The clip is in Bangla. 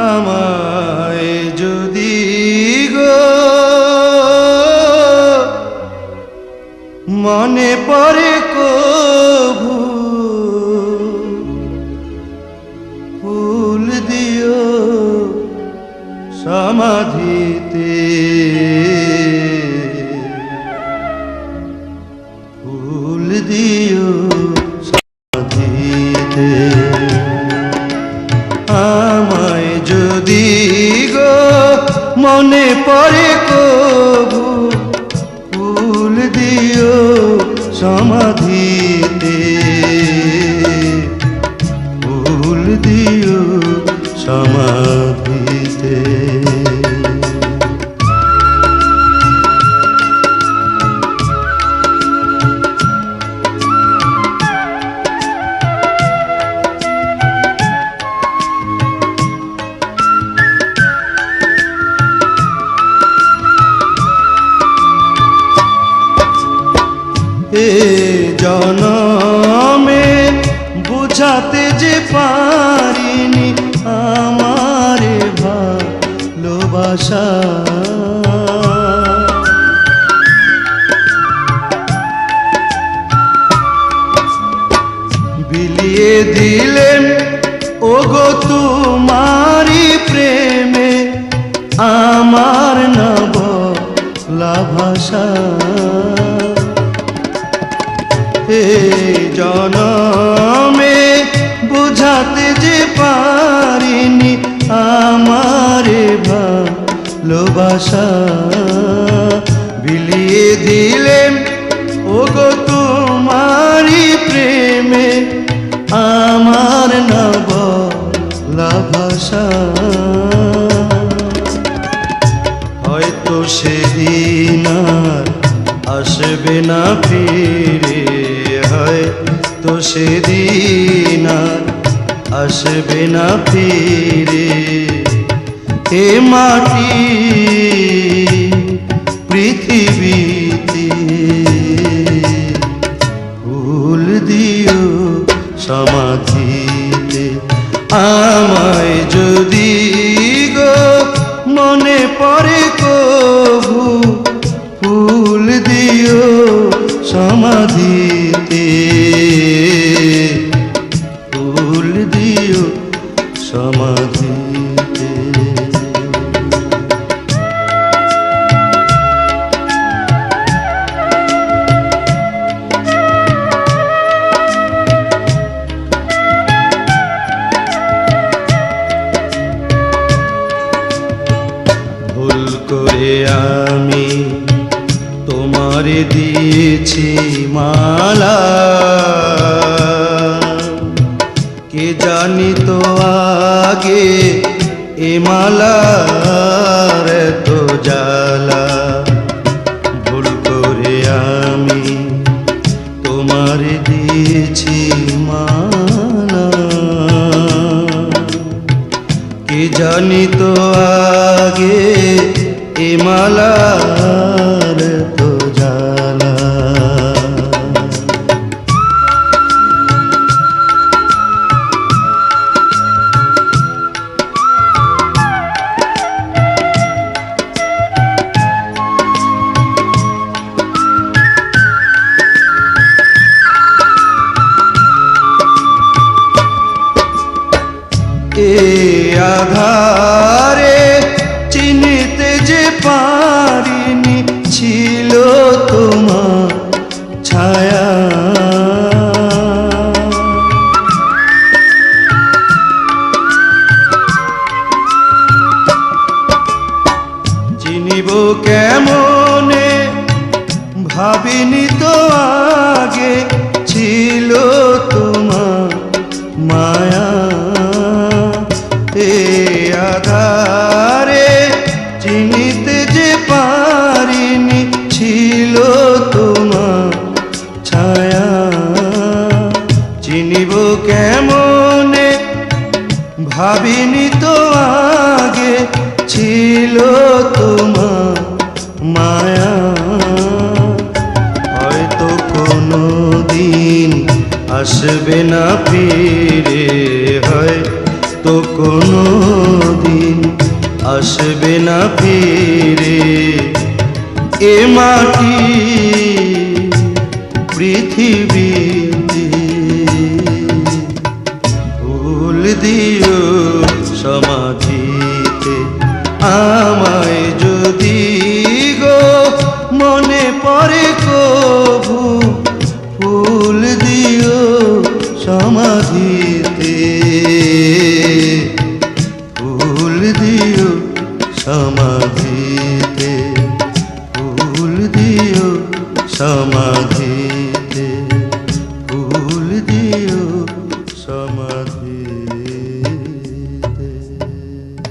আমায় যদি গো মনে পড়ে কভু ফুল দিও সমাধিতে, ফুল দিও সমাধিতে। আমায় যদি গো মনে পড়ে কভু ফুল দিও সমাধিতে, ফুল দিও সমাধিতে। এ জনমে বুঝাতে যে পারিনি আমারে ভালোবাসা, বিলিয়ে দিলেন ওগো তোমারি প্রেমে আমার না বলা ভাষা। এই জনমে বুঝাতে যে পারিনি আমারে ভালোবাসা, বিলিয়ে দিলেন ওগো তোমারি প্রেমে আমার না বলা ভাষা। হয়তো সেদিন আর আসবে না ফিরে, হয়তো সেদিন আর আসবে না ফিরে। এ মাটি পৃথিবীতে ফুল দিও সমাধিতে। আমায় যদি গো মনে পড়ে কভু ফুল দিও সমাধিতে, ফুল দিও সমাধিতে। ভুল করে আমি তোমারে দিয়েছি মালা, কে জানি তো আগে এ মালার তো জ্বালা। ভুল করে আমি তোমারে দিয়েছি মালা, কে জানি তো আগে এ মালার তো জ্বালা। এ আধারে চিনিতে যে পারিনি ছিল তোমার ছায়া, চিনিব কেমনে ভাবিনি তো আগে ছিল তোমার মায়া। এ আধারে চিনিতে যে পারিনি ছিল তোমার ছায়া, চিনিব কেমনে ভাবিনি তো আগে ছিল তোমার মায়া। আসবে না ফিরে এ মাটি পৃথিবীতে। ফুল দিও সমাধিতে আমায় যদি গো মনে পড়ে কভু, ফুল দিও সমাধিতে, ফুল দিও সমাধিতে, ফুল দিও সমাধিতে।